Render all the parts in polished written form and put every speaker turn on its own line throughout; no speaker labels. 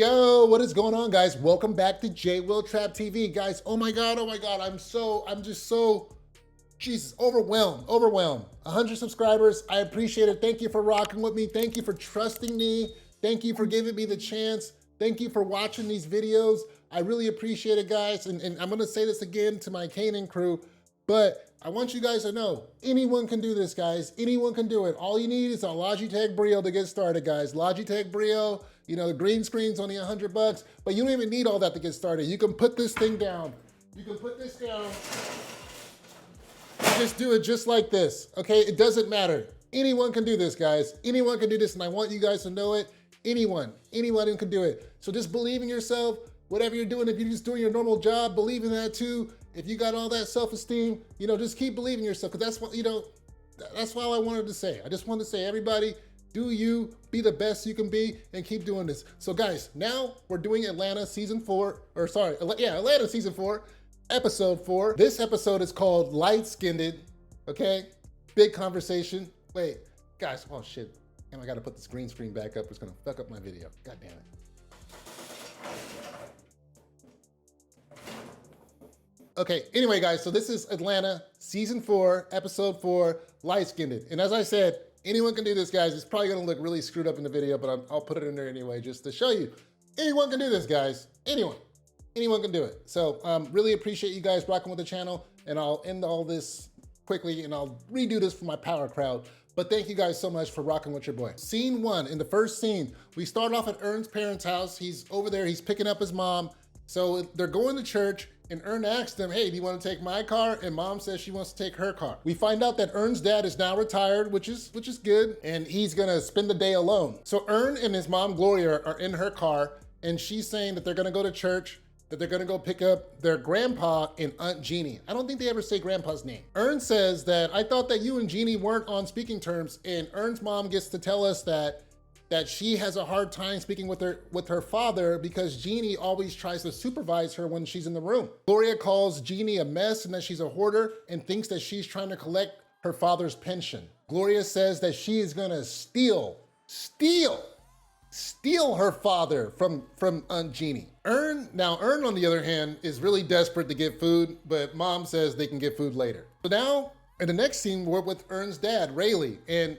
Yo, what is going on, guys? Welcome back to J Will Trap TV, guys. Oh my God, I'm just so, Jesus, overwhelmed. 100 subscribers, I appreciate it. Thank you for rocking with me. Thank you for trusting me. Thank you for giving me the chance. Thank you for watching these videos. I really appreciate it, guys. And I'm gonna say this again to my Canaan crew, but I want you guys to know, anyone can do this, guys. Anyone can do it. All you need is a Logitech Brio to get started, guys. Logitech Brio, you know, the green screen's only $100, but you don't even need all that to get started. You can put this thing down. You can put this down. Just do it just like this, okay? It doesn't matter. Anyone can do this, guys. Anyone can do this, and I want you guys to know it. Anyone can do it. So just believe in yourself. Whatever you're doing, if you're just doing your normal job, believe in that too. If you got all that self-esteem, you know, just keep believing in yourself, because that's what, you know, that's all I wanted to say. I just wanted to say, everybody, do you, be the best you can be, and keep doing this. So guys, now we're doing Atlanta season 4, or sorry, Atlanta season 4, episode 4. This episode is called Light Skinned, okay? Big conversation. Wait, guys, oh shit. Damn, I gotta put this green screen back up. It's gonna fuck up my video. God damn it. Okay, anyway, guys, so this is Atlanta, season 4, episode 4, Light Skinned. And as I said, anyone can do this, guys. It's probably gonna look really screwed up in the video, but I'll put it in there anyway, just to show you. Anyone can do this, guys. Anyone can do it. So really appreciate you guys rocking with the channel, and I'll end all this quickly, and I'll redo this for my power crowd. But thank you guys so much for rocking with your boy. Scene 1, in the first scene, we start off at Ern's parents' house. He's over there, he's picking up his mom. So they're going to church, and Ern asks them, hey, do you want to take my car? And mom says she wants to take her car. We find out that Ern's dad is now retired, which is good, and he's gonna spend the day alone. So Ern and his mom, Gloria, are in her car, and she's saying that they're gonna go to church, that they're gonna go pick up their grandpa and Aunt Jeannie. I don't think they ever say grandpa's name. Ern says that, I thought that you and Jeannie weren't on speaking terms, and Ern's mom gets to tell us that she has a hard time speaking with her father because Jeannie always tries to supervise her when she's in the room. Gloria calls Jeannie a mess and that she's a hoarder, and thinks that she's trying to collect her father's pension. Gloria says that she is gonna steal her father from Aunt Jeannie. Ern, on the other hand, is really desperate to get food, but mom says they can get food later. So now, in the next scene, we're with Ern's dad, Rayleigh, and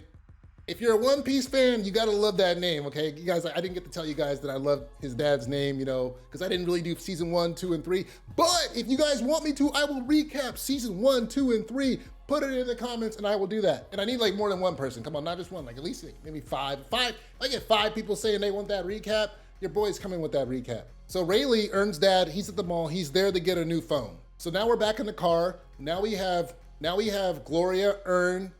if you're a One Piece fan, you gotta love that name, okay? You guys, I didn't get to tell you guys that I love his dad's name, you know, because I didn't really do season 1, 2, and 3. But if you guys want me to, I will recap season 1, 2, and 3. Put it in the comments and I will do that. And I need like more than one person. Come on, not just one, like at least maybe five. If I get 5 people saying they want that recap, your boy's coming with that recap. So Rayleigh, Ern's dad, he's at the mall. He's there to get a new phone. So now we're back in the car. Now we have Gloria, Ern,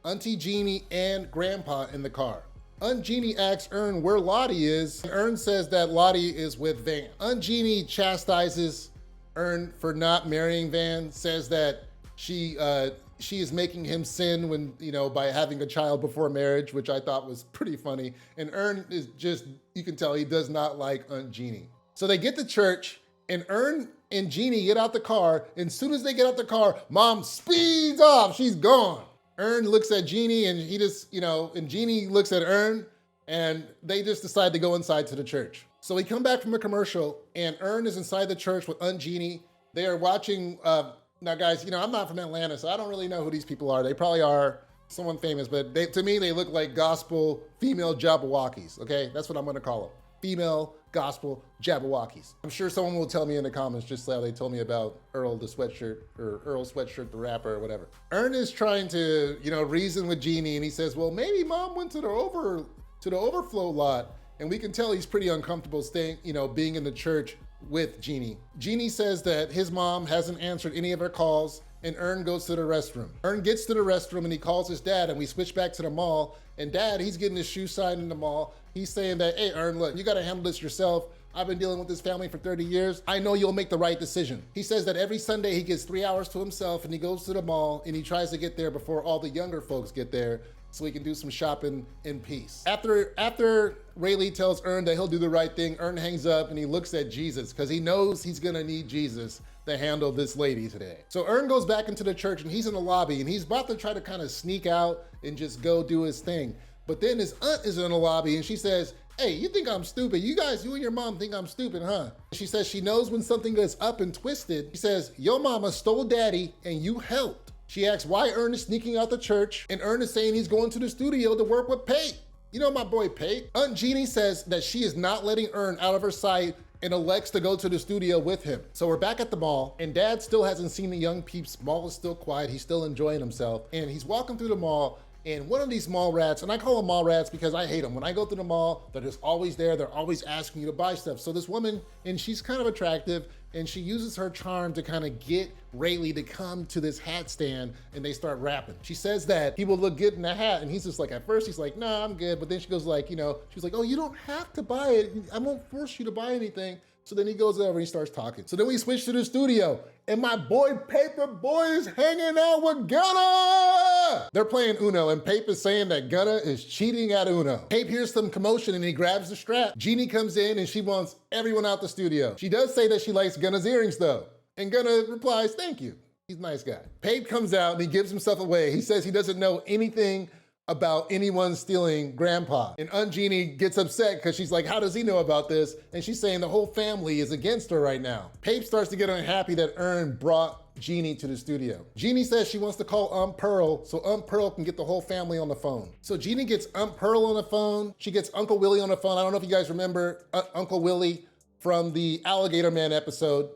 Auntie Jeannie, and Grandpa in the car. Aunt Jeannie asks Ern where Lottie is, and Ern says that Lottie is with Van. Aunt Jeannie chastises Ern for not marrying Van, says that she is making him sin when, you know, by having a child before marriage, which I thought was pretty funny. And Ern is just, you can tell he does not like Aunt Jeannie. So they get to church, and Ern and Jeannie get out the car, and as soon as they get out the car, mom speeds off, she's gone. Ern looks at Jeannie, and he just, you know, and Jeannie looks at Ern, and they just decide to go inside to the church. So we come back from a commercial, and Ern is inside the church with Aunt Jeannie. They are watching, now guys, you know, I'm not from Atlanta, so I don't really know who these people are. They probably are someone famous, but to me, they look like gospel female Jabberwockies, okay? That's what I'm gonna call them. Female gospel Jabberwockies. I'm sure someone will tell me in the comments, just like how they told me about Earl the sweatshirt, or Earl Sweatshirt the rapper, or whatever. Ern is trying to, you know, reason with Jeannie, and he says, well, maybe mom went to the overflow lot, and we can tell he's pretty uncomfortable staying, you know, being in the church with Jeannie. Jeannie says that his mom hasn't answered any of her calls, and Ern goes to the restroom. Ern gets to the restroom and he calls his dad, and we switch back to the mall, and dad, he's getting his shoe signed in the mall. He's saying that, hey, Ern, look, you gotta handle this yourself. I've been dealing with this family for 30 years. I know you'll make the right decision. He says that every Sunday he gets 3 hours to himself, and he goes to the mall, and he tries to get there before all the younger folks get there, so he can do some shopping in peace. After Rayleigh tells Ern that he'll do the right thing, Ern hangs up and he looks at Jesus, because he knows he's gonna need Jesus to handle this lady today. So Ern goes back into the church, and he's in the lobby, and he's about to try to kind of sneak out and just go do his thing. But then his aunt is in the lobby, and she says, Hey, you think I'm stupid? You guys, you and your mom think I'm stupid, huh? She says she knows when something is up and twisted. She says, your mama stole daddy and you helped. She asks why Ern is sneaking out the church, and Ern is saying he's going to the studio to work with Pate. You know my boy Pate? Aunt Jeannie says that she is not letting Ern out of her sight and elects to go to the studio with him. So we're back at the mall, and Dad still hasn't seen the young peeps. Mall is still quiet, he's still enjoying himself, and he's walking through the mall, and one of these mall rats, and I call them mall rats because I hate them. When I go through the mall, they're just always there, they're always asking you to buy stuff. So this woman, and she's kind of attractive, and she uses her charm to kind of get Rayleigh to come to this hat stand, and they start rapping. She says that he will look good in the hat, and he's just like, at first he's like, nah, I'm good, but then she goes like, she's like, oh, you don't have to buy it. I won't force you to buy anything. So then he goes over and he starts talking. So then we switch to the studio, and my boy Paper Boy is hanging out with Gunna! They're playing Uno, and Pape is saying that Gunna is cheating at Uno. Pape hears some commotion and he grabs the strap. Jeannie comes in and she wants everyone out the studio. She does say that she likes Gunna's earrings though, and Gunna replies, thank you. He's a nice guy. Pape comes out and he gives himself away. He says he doesn't know anything about anyone stealing Grandpa. And Aunt Jeannie gets upset because she's like, how does he know about this? And she's saying the whole family is against her right now. Pape starts to get unhappy that Ern brought Jeannie to the studio. Jeannie says she wants to call Aunt Pearl so Aunt Pearl can get the whole family on the phone. So Jeannie gets Aunt Pearl on the phone. She gets Uncle Willie on the phone. I don't know if you guys remember Uncle Willie from the Alligator Man episode.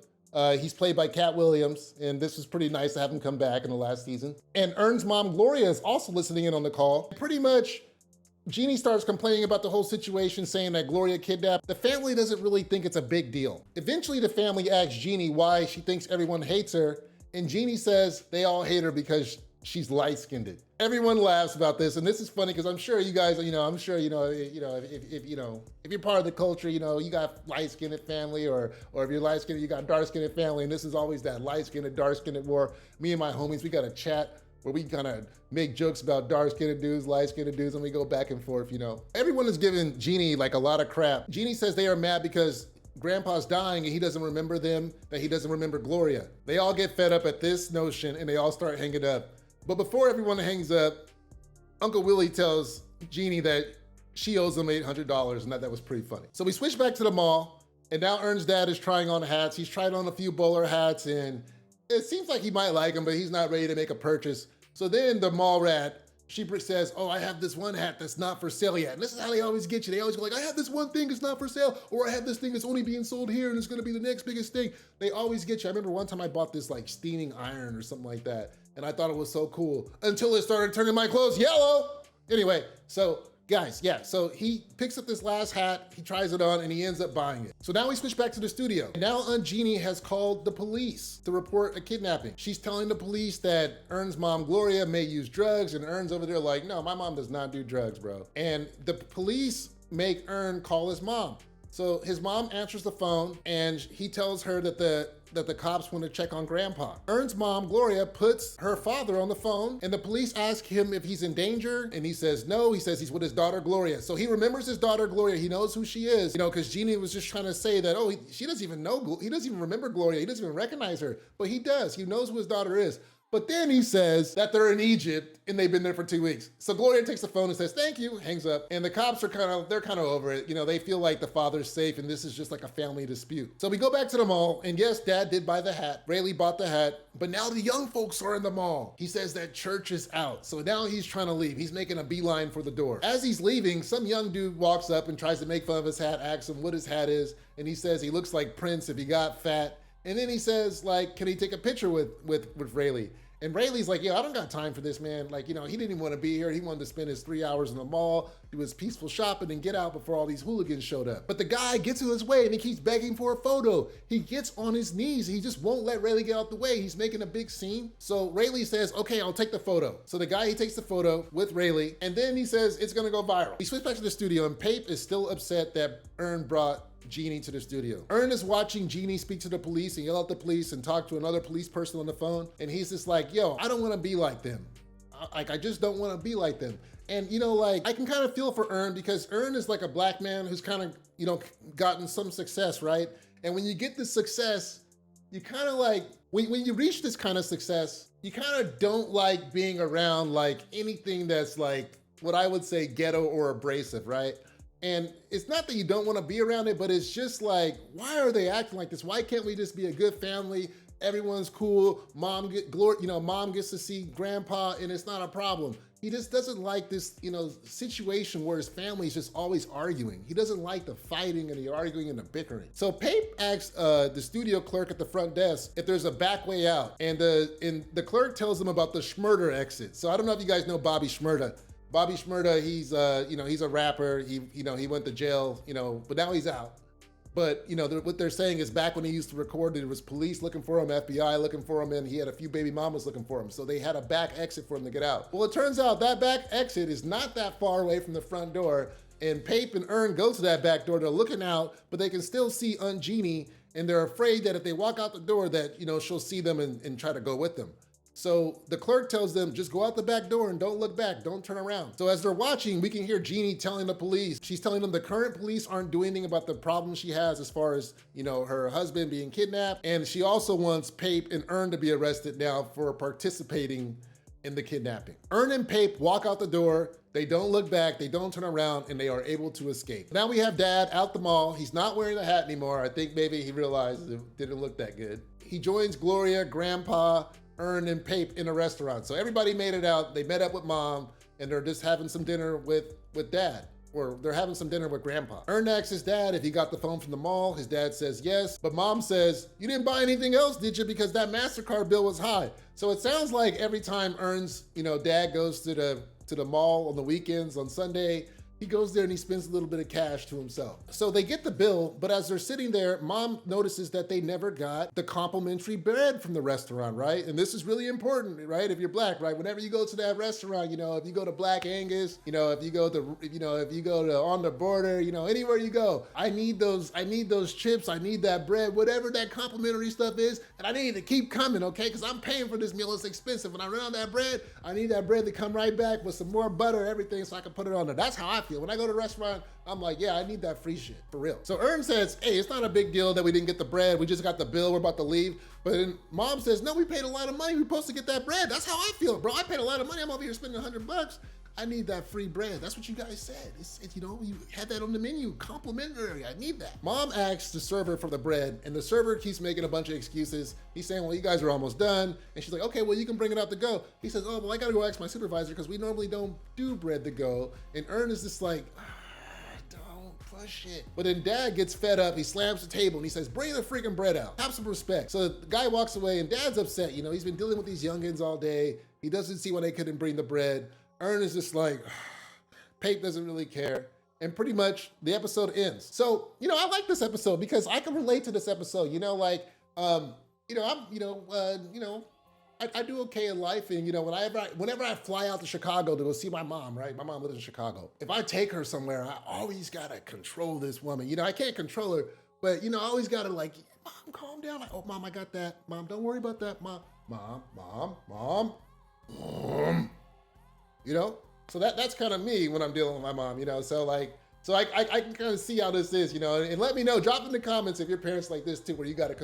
He's played by Cat Williams, and this was pretty nice to have him come back in the last season. And Ern's mom, Gloria, is also listening in on the call. Pretty much, Jeannie starts complaining about the whole situation, saying that Gloria kidnapped. The family doesn't really think it's a big deal. Eventually, the family asks Jeannie why she thinks everyone hates her, and Jeannie says they all hate her because she's light-skinned. Everyone laughs about this, and this is funny because I'm sure you guys, if you're part of the culture, you got light-skinned family, or if you're light-skinned, you got dark-skinned family, and this is always that light-skinned, dark-skinned war. Me and my homies, we got a chat where we kind of make jokes about dark-skinned dudes, light-skinned dudes, and we go back and forth, Everyone is giving Jeannie like a lot of crap. Jeannie says they are mad because Grandpa's dying and he doesn't remember them, that he doesn't remember Gloria. They all get fed up at this notion and they all start hanging up. But before everyone hangs up, Uncle Willie tells Jeannie that she owes him $800, and that was pretty funny. So we switch back to the mall, and now Ern's dad is trying on hats. He's tried on a few bowler hats, and it seems like he might like them, but he's not ready to make a purchase. So then the mall rat, she says, oh, I have this one hat that's not for sale yet. And this is how they always get you. They always go like, I have this one thing that's not for sale, or I have this thing that's only being sold here and it's gonna be the next biggest thing. They always get you. I remember one time I bought this like steaming iron or something like that, and I thought it was so cool until it started turning my clothes yellow. Anyway, so guys, yeah, so he picks up this last hat, he tries it on, and he ends up buying it. So now we switch back to the studio. Now Aunt Jeannie has called the police to report a kidnapping. She's telling the police that Ern's mom, Gloria, may use drugs, and Ern's over there like, no, my mom does not do drugs, bro. And the police make Ern call his mom. So his mom answers the phone, and he tells her that the cops want to check on Grandpa. Ern's mom, Gloria, puts her father on the phone, and the police ask him if he's in danger, and he says no. He says he's with his daughter, Gloria. So he remembers his daughter, Gloria. He knows who she is, because Jeannie was just trying to say that, she doesn't even know, he doesn't even remember Gloria. He doesn't even recognize her, but he does. He knows who his daughter is. But then he says that they're in Egypt and they've been there for 2 weeks. So Gloria takes the phone and says, thank you, hangs up. And the cops are kind of over it. They feel like the father's safe and this is just like a family dispute. So we go back to the mall, and yes, Dad did buy the hat. Rayleigh bought the hat, but now the young folks are in the mall. He says that church is out. So now he's trying to leave. He's making a beeline for the door. As he's leaving, some young dude walks up and tries to make fun of his hat, asks him what his hat is. And he says he looks like Prince if he got fat. And then he says, can he take a picture with Rayleigh? And Rayleigh's like, I don't got time for this, man. He didn't even want to be here. He wanted to spend his 3 hours in the mall, do his peaceful shopping, and get out before all these hooligans showed up. But the guy gets in his way, and he keeps begging for a photo. He gets on his knees. He just won't let Rayleigh get out the way. He's making a big scene. So Rayleigh says, okay, I'll take the photo. So the guy, he takes the photo with Rayleigh, and then he says it's going to go viral. We switch back to the studio, and Pape is still upset that Ern brought Jeannie to the studio. Ern is watching Jeannie speak to the police and yell at the police and talk to another police person on the phone. And he's just like, I don't want to be like them. I just don't want to be like them. And I can kind of feel for Ern because Ern is like a black man who's kind of, gotten some success, right? And when you get this success, you kind of when you reach this kind of success, you kind of don't like being around anything that's what I would say ghetto or abrasive, right? And it's not that you don't want to be around it, but it's just like, why are they acting like this? Why can't we just be a good family? Everyone's cool. Mom gets to see grandpa and it's not a problem. He just doesn't like this, situation where his family is just always arguing. He doesn't like the fighting and the arguing and the bickering. So Pape asks the studio clerk at the front desk if there's a back way out. And the clerk tells him about the Schmurder exit. So I don't know if you guys know Bobby Schmurder. Bobby Shmurda, he's a rapper. He went to jail, but now he's out. But what they're saying is back when he used to record, there was police looking for him, FBI looking for him, and he had a few baby mamas looking for him. So they had a back exit for him to get out. Well, it turns out that back exit is not that far away from the front door. And Pape and Ern go to that back door. They're looking out, but they can still see Aunt Jeannie, and they're afraid that if they walk out the door, that she'll see them and try to go with them. So the clerk tells them, just go out the back door and don't look back, don't turn around. So as they're watching, we can hear Jeannie telling the police, she's telling them the current police aren't doing anything about the problem she has as far as, her husband being kidnapped. And she also wants Pape and Ern to be arrested now for participating in the kidnapping. Ern and Pape walk out the door, they don't look back, they don't turn around, and they are able to escape. Now we have Dad out the mall. He's not wearing the hat anymore. I think maybe he realized it didn't look that good. He joins Gloria, Grandpa, Ern, and Pape in a restaurant. So everybody made it out. They met up with Mom, and they're just having some dinner with Dad, or they're having some dinner with Grandpa. Ern asks his dad if he got the phone from the mall. His dad says yes, but Mom says, you didn't buy anything else, did you? Because that MasterCard bill was high. So it sounds like every time Ern's, dad goes to the mall on the weekends, on Sunday, he goes there and he spends a little bit of cash to himself. So they get the bill, but as they're sitting there, Mom notices that they never got the complimentary bread from the restaurant, right? And this is really important, right? If you're Black, right? Whenever you go to that restaurant, if you go to Black Angus, if you go to On the Border, anywhere you go, I need those chips, I need that bread, whatever that complimentary stuff is, and I need it to keep coming, okay? Because I'm paying for this meal, it's expensive. When I run out of that bread, I need that bread to come right back with some more butter, everything, so I can put it on there. That's how I feel. When I go to a restaurant, I'm like, yeah, I need that free shit, for real. So Ern says, hey, it's not a big deal that we didn't get the bread. We just got the bill, we're about to leave. But then Mom says, no, we paid a lot of money. We're supposed to get that bread. That's how I feel, bro. I paid a lot of money. I'm over here spending $100. I need that free bread. That's what you guys said. You had that on the menu, complimentary. I need that. Mom asks the server for the bread, and the server keeps making a bunch of excuses. He's saying, well, you guys are almost done. And she's like, okay, well, you can bring it out to go. He says, oh, well, I gotta go ask my supervisor because we normally don't do bread to go. And Ern is just like, shit. But then Dad gets fed up, he slams the table and he says, bring the freaking bread out. Have some respect. So the guy walks away and Dad's upset. He's been dealing with these youngins all day. He doesn't see why they couldn't bring the bread. Ern is just like, Pape doesn't really care. And pretty much the episode ends. So, I like this episode because I can relate to this episode. I do okay in life, and whenever I fly out to Chicago to go see my mom, right? My mom lives in Chicago. If I take her somewhere, I always gotta control this woman. I can't control her, but I always gotta Mom, calm down. Like, oh, Mom, I got that. Mom, don't worry about that. Mom. So that's kind of me when I'm dealing with my mom. So I can kind of see how this is, and let me know. Drop in the comments if your parents like this too, where you gotta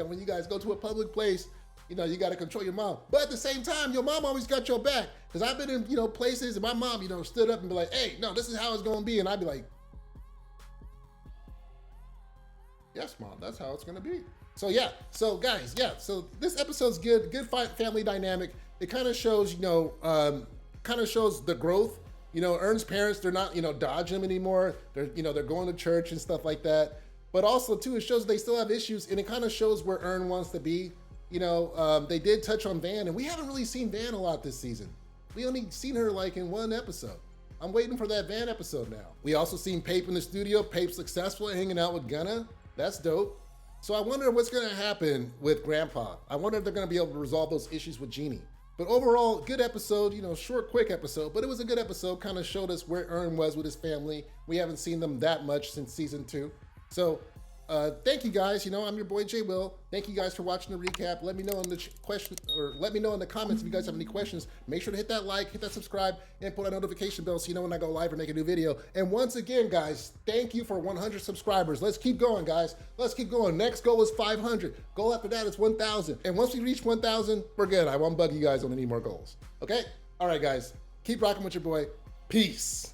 when you guys go to a public place. You got to control your mom. But at the same time, your mom always got your back. Because I've been in, places and my mom, stood up and be like, hey, no, this is how it's going to be. And I'd be like, yes, Mom, that's how it's going to be. So, yeah. So, guys, yeah. So, this episode's good. Good family dynamic. It kind of shows, shows the growth. Ern's parents, they're not, dodging him anymore. They're going to church and stuff like that. But also, too, it shows they still have issues. And it kind of shows where Ern wants to be. They did touch on Van, and we haven't really seen Van a lot this season. We only seen her in one episode. I'm waiting for that Van episode now. We also seen Pape in the studio. Pape successful at hanging out with Gunna. That's dope. So I wonder what's gonna happen with Grandpa. I wonder if they're gonna be able to resolve those issues with Jeannie. But overall, good episode, short, quick episode, but it was a good episode. Kind of showed us where Ern was with his family. We haven't seen them that much since season 2. So thank you guys. I'm your boy J Will. Thank you guys for watching the recap. Let me know in the let me know in the comments if you guys have any questions. Make sure to hit that like, hit that subscribe, and put a notification bell so you know when I go live or make a new video. And once again, guys, thank you for 100 subscribers. Let's keep going, guys. Let's keep going. Next goal is 500. Goal after that is 1,000. And once we reach 1,000, we're good. I won't bug you guys on any more goals. Okay? All right, guys. Keep rocking with your boy. Peace.